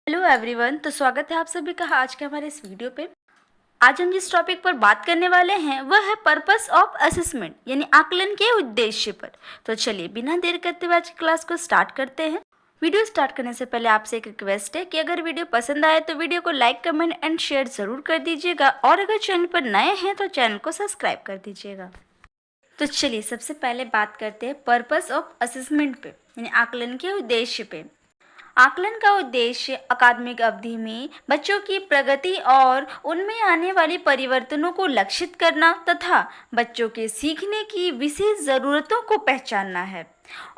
Hello everyone. तो स्वागत है आप सभी का आज के हमारे इस वीडियो पे। आज हम जिस टॉपिक पर बात करने वाले हैं वह है पर्पस ऑफ असेसमेंट यानी आकलन के उद्देश्य पर। तो चलिए बिना देर करते हुए आज की क्लास को स्टार्ट करते हैं। वीडियो स्टार्ट करने से पहले आपसे एक रिक्वेस्ट है कि अगर वीडियो पसंद आए तो वीडियो को लाइक कमेंट एंड शेयर ज़रूर कर दीजिएगा और अगर चैनल पर नए हैं तो चैनल को सब्सक्राइब कर दीजिएगा। तो चलिए सबसे पहले बात करते हैं पर्पस ऑफ असेसमेंट पे यानी आकलन के उद्देश्य पे। आकलन का उद्देश्य अकादमिक अवधि में बच्चों की प्रगति और उनमें आने वाले परिवर्तनों को लक्षित करना तथा बच्चों के सीखने की विशेष ज़रूरतों को पहचानना है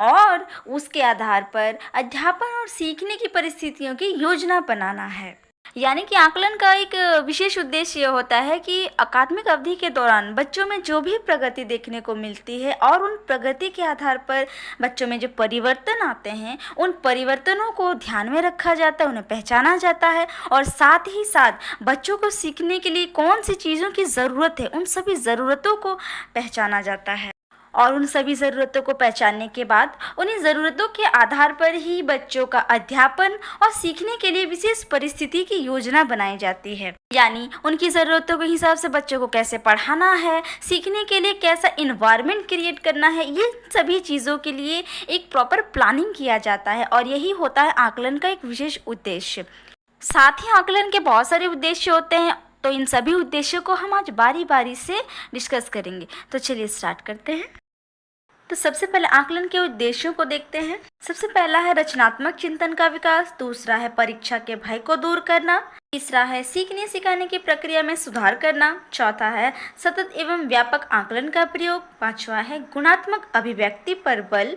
और उसके आधार पर अध्यापन और सीखने की परिस्थितियों की योजना बनाना है। यानी कि आकलन का एक विशेष उद्देश्य यह होता है कि अकादमिक अवधि के दौरान बच्चों में जो भी प्रगति देखने को मिलती है और उन प्रगति के आधार पर बच्चों में जो परिवर्तन आते हैं उन परिवर्तनों को ध्यान में रखा जाता है, उन्हें पहचाना जाता है और साथ ही साथ बच्चों को सीखने के लिए कौन सी चीज़ों की ज़रूरत है उन सभी ज़रूरतों को पहचाना जाता है। और उन सभी ज़रूरतों को पहचानने के बाद उन्हीं ज़रूरतों के आधार पर ही बच्चों का अध्यापन और सीखने के लिए विशेष परिस्थिति की योजना बनाई जाती है। यानी उनकी ज़रूरतों के हिसाब से बच्चों को कैसे पढ़ाना है, सीखने के लिए कैसा इन्वायरमेंट क्रिएट करना है, ये सभी चीज़ों के लिए एक प्रॉपर प्लानिंग किया जाता है और यही होता है आकलन का एक विशेष उद्देश्य। साथ ही आकलन के बहुत सारे उद्देश्य होते हैं, तो इन सभी उद्देश्यों को हम आज बारी बारी से डिस्कस करेंगे। तो चलिए स्टार्ट करते हैं। तो सबसे पहले आकलन के उद्देश्यों को देखते हैं। सबसे पहला है रचनात्मक चिंतन का विकास, दूसरा है परीक्षा के भय को दूर करना, तीसरा है सीखने सिखाने की प्रक्रिया में सुधार करना, चौथा है सतत एवं व्यापक आकलन का प्रयोग, पांचवा है गुणात्मक अभिव्यक्ति पर बल,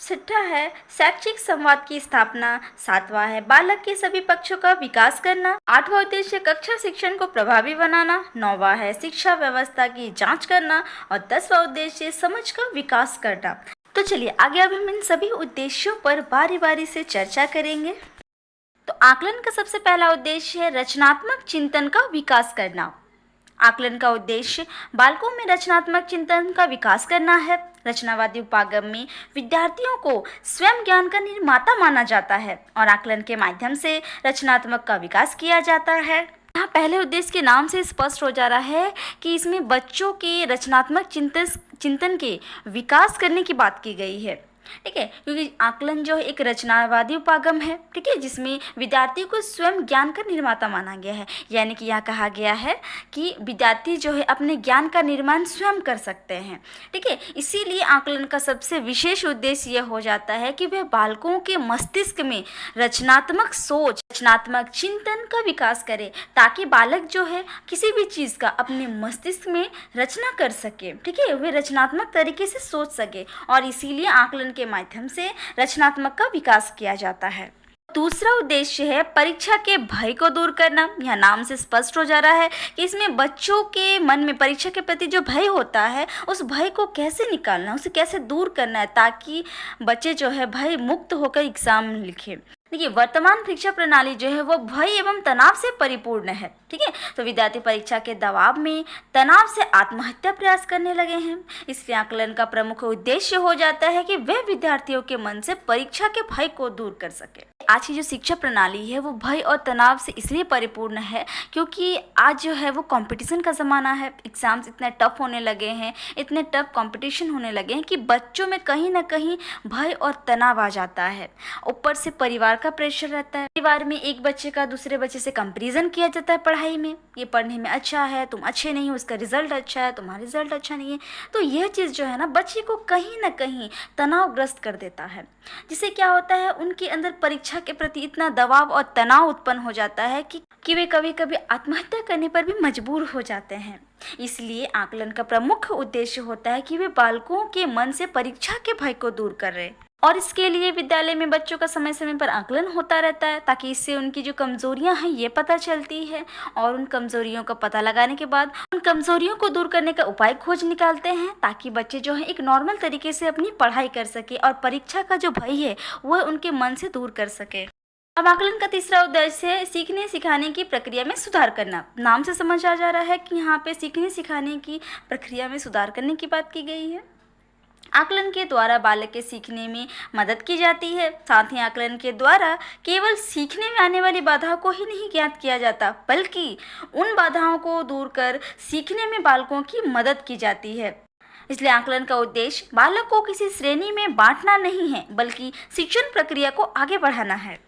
छठा है शैक्षिक संवाद की स्थापना, सातवां है बालक के सभी पक्षों का विकास करना, आठवां उद्देश्य कक्षा शिक्षण को प्रभावी बनाना, नौवां है शिक्षा व्यवस्था की जांच करना और 10वां उद्देश्य समझ का विकास करना। तो चलिए आगे अब हम इन सभी उद्देश्यों पर बारी बारी से चर्चा करेंगे। तो आकलन का सबसे पहला उद्देश्य है रचनात्मक चिंतन का विकास करना। आकलन का उद्देश्य बालकों में रचनात्मक चिंतन का विकास करना है। रचनावादी उपागम में विद्यार्थियों को स्वयं ज्ञान का निर्माता माना जाता है और आकलन के माध्यम से रचनात्मक का विकास किया जाता है। यहाँ पहले उद्देश्य के नाम से स्पष्ट हो जा रहा है कि इसमें बच्चों के रचनात्मक चिंतन के विकास करने की बात की गई है। ठीक है, क्योंकि आकलन जो है एक रचनावादी उपागम है, ठीक है, जिसमें विद्यार्थी को स्वयं ज्ञान का निर्माता माना गया है। यानी कि यहाँ कहा गया है कि विद्यार्थी जो है अपने ज्ञान का निर्माण स्वयं कर सकते हैं। ठीक है, इसीलिए आकलन का सबसे विशेष उद्देश्य यह हो जाता है कि वह बालकों के मस्तिष्क में रचनात्मक सोच, रचनात्मक चिंतन का विकास करे ताकि बालक जो है किसी भी चीज़ का अपने मस्तिष्क में रचना कर सके। ठीक है, वे रचनात्मक तरीके से सोच सके और इसीलिए आकलन के माध्यम से रचनात्मक का विकास किया जाता है। दूसरा उद्देश्य है परीक्षा के भय को दूर करना। यह नाम से स्पष्ट हो जा रहा है कि इसमें बच्चों के मन में परीक्षा के प्रति जो भय होता है उस भय को कैसे निकालना, उसे कैसे दूर करना है ताकि बच्चे जो है भय मुक्त होकर एग्जाम लिखें। देखिए, वर्तमान परीक्षा प्रणाली जो है वो भय एवं तनाव से परिपूर्ण है। ठीक है, तो विद्यार्थी परीक्षा के दबाव में तनाव से आत्महत्या प्रयास करने लगे हैं। इसलिए आकलन का प्रमुख उद्देश्य हो जाता है कि वह विद्यार्थियों के मन से परीक्षा के भय को दूर कर सके। आज की जो शिक्षा प्रणाली है वो भय और तनाव से इसलिए परिपूर्ण है क्योंकि आज जो है वो कंपटीशन का ज़माना है। एग्ज़ाम्स इतने टफ होने लगे हैं, इतने टफ कंपटीशन होने लगे हैं कि बच्चों में कहीं ना कहीं भय और तनाव आ जाता है। ऊपर से परिवार का प्रेशर रहता है, परिवार में एक बच्चे का दूसरे बच्चे से कंपैरिजन किया जाता है पढ़ाई में, ये पढ़ने में अच्छा है, तुम अच्छे नहीं हो, उसका रिजल्ट अच्छा है, तुम्हारा रिजल्ट अच्छा नहीं है। तो यह चीज़ जो है ना बच्चे को कहीं ना कहीं तनावग्रस्त कर देता है, जिससे क्या होता है उनके अंदर परीक्षा के प्रति इतना दबाव और तनाव उत्पन्न हो जाता है कि वे कभी कभी आत्महत्या करने पर भी मजबूर हो जाते हैं। इसलिए आकलन का प्रमुख उद्देश्य होता है कि वे बालकों के मन से परीक्षा के भय को दूर कर रहे और इसके लिए विद्यालय में बच्चों का समय समय पर आकलन होता रहता है ताकि इससे उनकी जो कमजोरियां हैं ये पता चलती है और उन कमजोरियों का पता लगाने के बाद उन कमजोरियों को दूर करने का उपाय खोज निकालते हैं ताकि बच्चे जो है एक नॉर्मल तरीके से अपनी पढ़ाई कर सके और परीक्षा का जो भय है वह उनके मन से दूर कर सके। अब आकलन का तीसरा उद्देश्य है सीखने सिखाने की प्रक्रिया में सुधार करना। नाम से समझ आ जा रहा है कि यहाँ पे सीखने सिखाने की प्रक्रिया में सुधार करने की बात की गई है। आकलन के द्वारा बालक के सीखने में मदद की जाती है। साथ ही आकलन के द्वारा केवल सीखने में आने वाली बाधाओं को ही नहीं ज्ञात किया जाता, बल्कि उन बाधाओं को दूर कर सीखने में बालकों की मदद की जाती है। इसलिए आकलन का उद्देश्य बालक को किसी श्रेणी में बांटना नहीं है, बल्कि शिक्षण प्रक्रिया को आगे बढ़ाना है।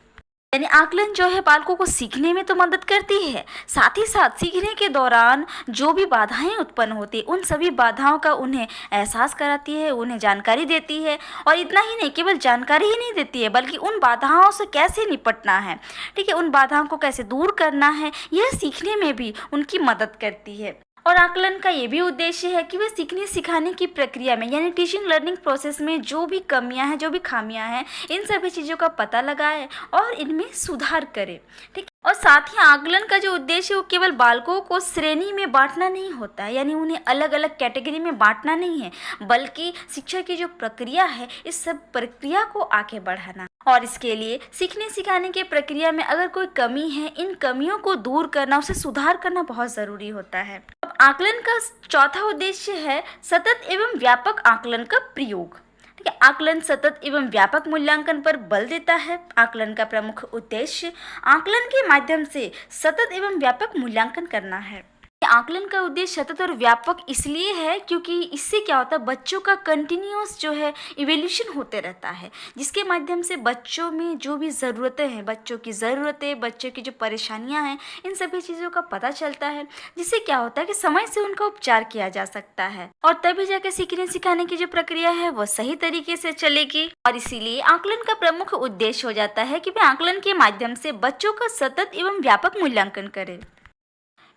यानी आकलन जो है बालकों को सीखने में तो मदद करती है, साथ ही साथ सीखने के दौरान जो भी बाधाएं उत्पन्न होती है उन सभी बाधाओं का उन्हें एहसास कराती है, उन्हें जानकारी देती है। और इतना ही नहीं, केवल जानकारी ही नहीं देती है, बल्कि उन बाधाओं से कैसे निपटना है, ठीक है, उन बाधाओं को कैसे दूर करना है, यह सीखने में भी उनकी मदद करती है। और आकलन का ये भी उद्देश्य है कि वे सीखने सिखाने की प्रक्रिया में यानी टीचिंग लर्निंग प्रोसेस में जो भी कमियां हैं, जो भी खामियां हैं, इन सभी चीज़ों का पता लगाए और इनमें सुधार करे, ठीक। और साथ ही आकलन का जो उद्देश्य है वो केवल बालकों को श्रेणी में बांटना नहीं होता है, यानी उन्हें अलग अलग कैटेगरी में बांटना नहीं है, बल्कि शिक्षा की जो प्रक्रिया है इस सब प्रक्रिया को आगे बढ़ाना। और इसके लिए सीखने सिखाने की प्रक्रिया में अगर कोई कमी है, इन कमियों को दूर करना, उसे सुधार करना बहुत ज़रूरी होता है। अब आकलन का चौथा उद्देश्य है सतत एवं व्यापक आकलन का प्रयोग। ठीक है, आकलन सतत एवं व्यापक मूल्यांकन पर बल देता है। आकलन का प्रमुख उद्देश्य आकलन के माध्यम से सतत एवं व्यापक मूल्यांकन करना है। आकलन का उद्देश्य सतत और व्यापक इसलिए है क्योंकि इससे क्या होता है, बच्चों का कंटिन्यूअस जो है इवोल्यूशन होते रहता है, जिसके माध्यम से बच्चों में जो भी ज़रूरतें हैं, बच्चों की ज़रूरतें, बच्चों की जो परेशानियां हैं, इन सभी चीज़ों का पता चलता है, जिससे क्या होता है कि समय से उनका उपचार किया जा सकता है और तभी जाके सीखने सिखाने की जो प्रक्रिया है वो सही तरीके से चलेगी। और इसीलिए आकलन का प्रमुख उद्देश्य हो जाता है कि वे आकलन के माध्यम से बच्चों का सतत एवं व्यापक मूल्यांकन करें।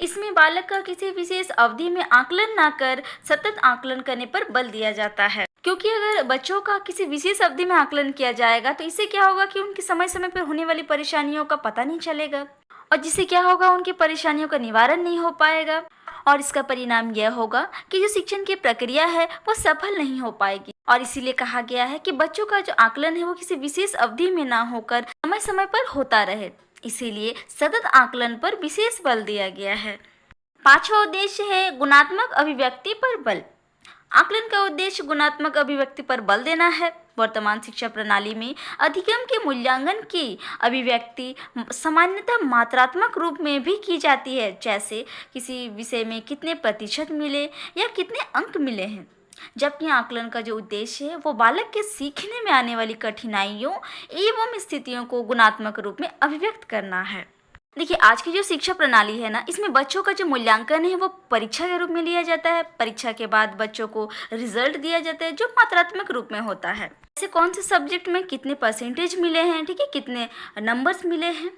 इसमें बालक का किसी विशेष अवधि में आकलन ना कर सतत आकलन करने पर बल दिया जाता है, क्योंकि अगर बच्चों का किसी विशेष अवधि में आकलन किया जाएगा तो इससे क्या होगा कि उनकी समय समय पर होने वाली परेशानियों का पता नहीं चलेगा, और जिससे क्या होगा, उनकी परेशानियों का निवारण नहीं हो पाएगा, और इसका परिणाम यह होगा कि जो शिक्षण की प्रक्रिया है वो सफल नहीं हो पाएगी। और इसीलिए कहा गया है कि बच्चों का जो आकलन है वो किसी विशेष अवधि में ना होकर समय समय पर होता रहे, इसीलिए सतत आकलन पर विशेष बल दिया गया है। पांचवा उद्देश्य है गुणात्मक अभिव्यक्ति पर बल। आकलन का उद्देश्य गुणात्मक अभिव्यक्ति पर बल देना है। वर्तमान शिक्षा प्रणाली में अधिगम के मूल्यांकन की अभिव्यक्ति सामान्यतः मात्रात्मक रूप में भी की जाती है, जैसे किसी विषय में कितने प्रतिशत मिले या कितने अंक मिले हैं, जबकि आकलन का जो उद्देश्य है वो बालक के सीखने में आने वाली कठिनाइयों एवं स्थितियों को गुणात्मक रूप में अभिव्यक्त करना है। देखिए, आज की जो शिक्षा प्रणाली है ना, इसमें बच्चों का जो मूल्यांकन है वो परीक्षा के रूप में लिया जाता है। परीक्षा के बाद बच्चों को रिजल्ट दिया जाता है जो मात्रात्मक रूप में होता है, जैसे कौन से सब्जेक्ट में कितने परसेंटेज मिले हैं, ठीक है, कितने नंबर्स मिले हैं।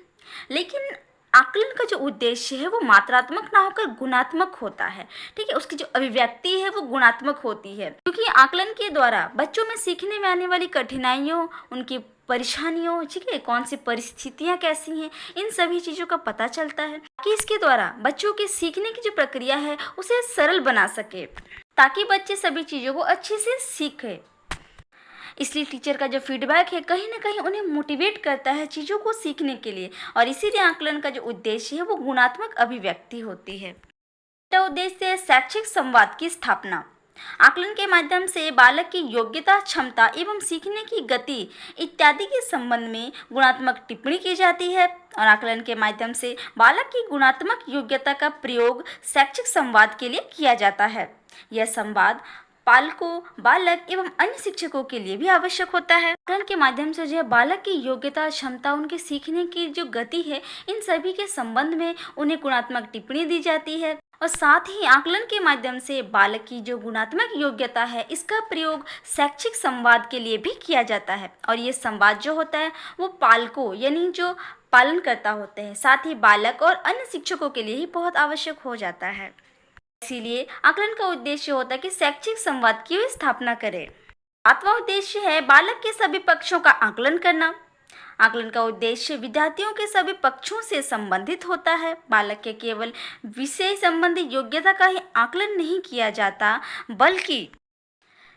लेकिन आकलन का जो उद्देश्य है वो मात्रात्मक ना होकर गुणात्मक होता है, ठीक है, उसकी जो अभिव्यक्ति है वो गुणात्मक होती है, क्योंकि आकलन के द्वारा बच्चों में सीखने में आने वाली कठिनाइयों, उनकी परेशानियों, ठीक है, कौन सी परिस्थितियाँ कैसी हैं, इन सभी चीज़ों का पता चलता है कि इसके द्वारा बच्चों के सीखने की जो प्रक्रिया है उसे सरल बना सके, ताकि बच्चे सभी चीज़ों को अच्छे से सीखें। इसलिए टीचर का जो फीडबैक है कहीं ना कहीं उन्हें मोटिवेट करता है चीज़ों को सीखने के लिए, और इसीलिए आकलन का जो उद्देश्य है वो गुणात्मक अभिव्यक्ति होती है। उद्देश्य है शैक्षिक संवाद की स्थापना। आकलन के माध्यम से बालक की योग्यता, क्षमता एवं सीखने की गति इत्यादि के संबंध में गुणात्मक टिप्पणी की जाती है, और आकलन के माध्यम से बालक की गुणात्मक योग्यता का प्रयोग शैक्षिक संवाद के लिए किया जाता है। यह संवाद पालकों, बालक एवं अन्य शिक्षकों के लिए भी आवश्यक होता है। आकलन के माध्यम से जो है बालक की योग्यता, क्षमता, उनके सीखने की जो गति है, इन सभी के संबंध में उन्हें गुणात्मक टिप्पणी दी जाती है, और साथ ही आकलन के माध्यम से बालक की जो गुणात्मक योग्यता है इसका प्रयोग शैक्षिक संवाद के लिए भी किया जाता है। और ये संवाद जो होता है वो पालकों यानी जो पालन करता होते हैं, साथ ही बालक और अन्य शिक्षकों के लिए ही बहुत आवश्यक हो जाता है। इसीलिए आकलन का उद्देश्य होता है कि शैक्षिक संवाद की स्थापना करें। सातवां उद्देश्य है बालक के सभी पक्षों का आकलन करना। आकलन का उद्देश्य विद्यार्थियों के सभी पक्षों से संबंधित होता है। बालक के केवल विषय संबंधी योग्यता का ही आकलन नहीं किया जाता, बल्कि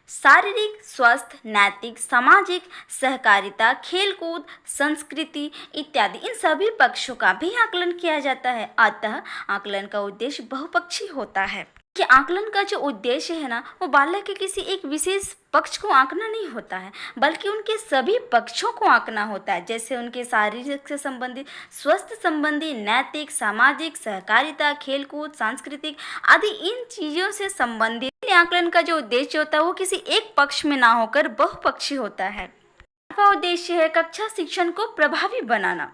शारीरिक स्वास्थ्य, नैतिक, सामाजिक, सहकारिता, खेलकूद, संस्कृति इत्यादि इन सभी पक्षों का भी आकलन किया जाता है। अतः आकलन का उद्देश्य बहुपक्षी होता है। कि आकलन का जो उद्देश्य है ना, वो बालक के किसी एक विशेष पक्ष को आंकना नहीं होता है, बल्कि उनके सभी पक्षों को आंकना होता है, जैसे उनके शारीरिक से संबंधित, स्वास्थ्य संबंधी, नैतिक, सामाजिक, सहकारिता, खेलकूद, सांस्कृतिक आदि इन चीज़ों से संबंधित आकलन का जो उद्देश्य होता है वो किसी एक पक्ष में ना होकर बहुपक्षी होता है। का उद्देश्य है कक्षा शिक्षण को प्रभावी बनाना।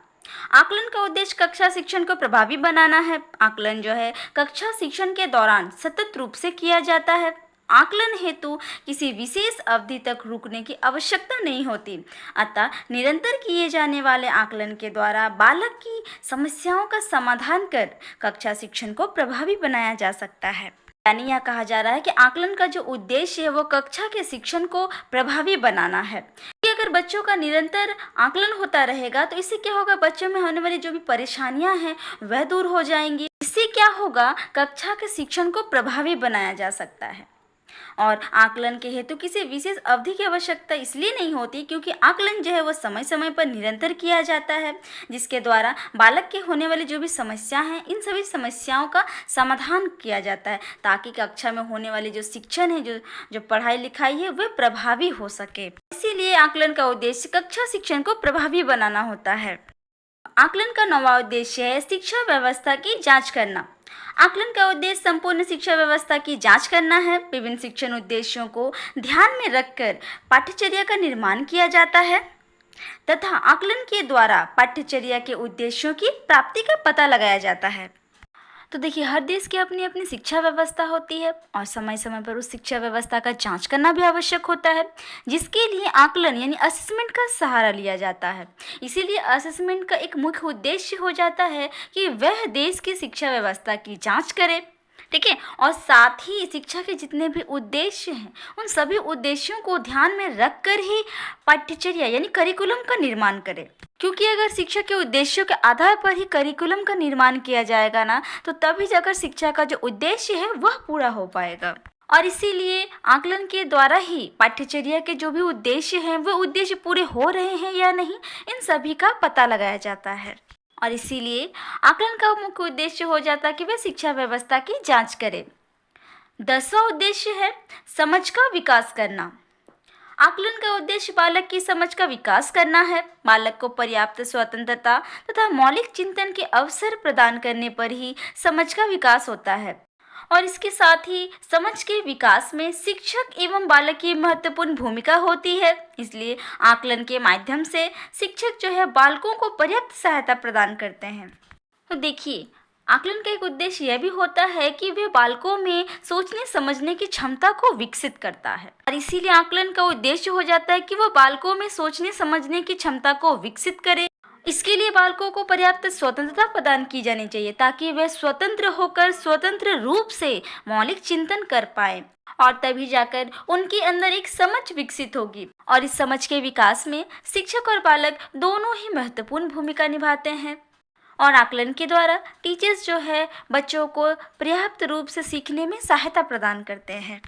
आकलन का उद्देश्य कक्षा शिक्षण को प्रभावी बनाना है। आकलन जो है कक्षा शिक्षण के दौरान सतत रूप से किया जाता है। आकलन हेतु किसी विशेष अवधि तक रुकने की आवश्यकता नहीं होती, अतः निरंतर किए जाने वाले आकलन के द्वारा बालक की समस्याओं का समाधान कर कक्षा शिक्षण को प्रभावी बनाया जा सकता है। यानी यह कहा जा रहा है कि आकलन का जो उद्देश्य है वो कक्षा के शिक्षण को प्रभावी बनाना है। कि अगर बच्चों का निरंतर आकलन होता रहेगा तो इससे क्या होगा, बच्चों में होने वाली जो भी परेशानियां हैं वह दूर हो जाएंगी। इससे क्या होगा, कक्षा के शिक्षण को प्रभावी बनाया जा सकता है। और आकलन के हेतु किसी विशेष अवधि की आवश्यकता इसलिए नहीं होती क्योंकि आकलन जो है वो समय समय पर निरंतर किया जाता है, जिसके द्वारा बालक के होने वाली जो भी समस्या हैं इन सभी समस्याओं का समाधान किया जाता है, ताकि कक्षा में होने वाली जो शिक्षण है, जो पढ़ाई लिखाई है वह प्रभावी हो सके। इसीलिए आकलन का उद्देश्य कक्षा शिक्षण को प्रभावी बनाना होता है। आकलन का नौवां उद्देश्य है शिक्षा व्यवस्था की जांच करना। आकलन का उद्देश्य संपूर्ण शिक्षा व्यवस्था की जांच करना है। विभिन्न शिक्षण उद्देश्यों को ध्यान में रखकर पाठ्यचर्या का निर्माण किया जाता है तथा आकलन के द्वारा पाठ्यचर्या के उद्देश्यों की प्राप्ति का पता लगाया जाता है। तो देखिए, हर देश की अपनी अपनी शिक्षा व्यवस्था होती है और समय समय पर उस शिक्षा व्यवस्था का जांच करना भी आवश्यक होता है, जिसके लिए आकलन यानी असेसमेंट का सहारा लिया जाता है। इसीलिए असेसमेंट का एक मुख्य उद्देश्य हो जाता है कि वह देश की शिक्षा व्यवस्था की जांच करे, ठीक है, और साथ ही शिक्षा के जितने भी उद्देश्य हैं उन सभी उद्देश्यों को ध्यान में रखकर ही पाठ्यचर्या यानी करिकुलम का निर्माण करे। क्योंकि अगर शिक्षा के उद्देश्यों के आधार पर ही करिकुलम का निर्माण किया जाएगा ना, तो तभी जाकर शिक्षा का जो उद्देश्य है वह पूरा हो पाएगा। और इसीलिए आकलन के द्वारा ही पाठ्यचर्या के जो भी उद्देश्य हैं वह उद्देश्य पूरे हो रहे हैं या नहीं, इन सभी का पता लगाया जाता है। और इसीलिए आकलन का मुख्य उद्देश्य हो जाता है कि वह शिक्षा व्यवस्था की जांच करे। 10वां उद्देश्य है समझ का विकास करना। आकलन का उद्देश्य बालक की समझ का विकास करना है। बालक को पर्याप्त स्वतंत्रता तथा मौलिक चिंतन के अवसर प्रदान करने पर ही समझ का विकास होता है और इसके साथ ही समझ के विकास में शिक्षक एवं बालक की महत्वपूर्ण भूमिका होती है। इसलिए आकलन के माध्यम से शिक्षक जो है बालकों को पर्याप्त सहायता प्रदान करते हैं। तो देखिए, आकलन का एक उद्देश्य यह भी होता है कि वे बालकों में सोचने समझने की क्षमता को विकसित करता है और इसीलिए आकलन का उद्देश्य हो जाता है कि वह बालकों में सोचने समझने की क्षमता को विकसित करे। इसके लिए बालकों को पर्याप्त स्वतंत्रता प्रदान की जानी चाहिए ताकि वे स्वतंत्र होकर स्वतंत्र रूप से मौलिक चिंतन कर पाए और तभी जाकर उनके अंदर एक समझ विकसित होगी। और इस समझ के विकास में शिक्षक और बालक दोनों ही महत्वपूर्ण भूमिका निभाते हैं और आकलन के द्वारा टीचर्स जो है बच्चों को पर्याप्त रूप से सीखने में सहायता प्रदान करते हैं।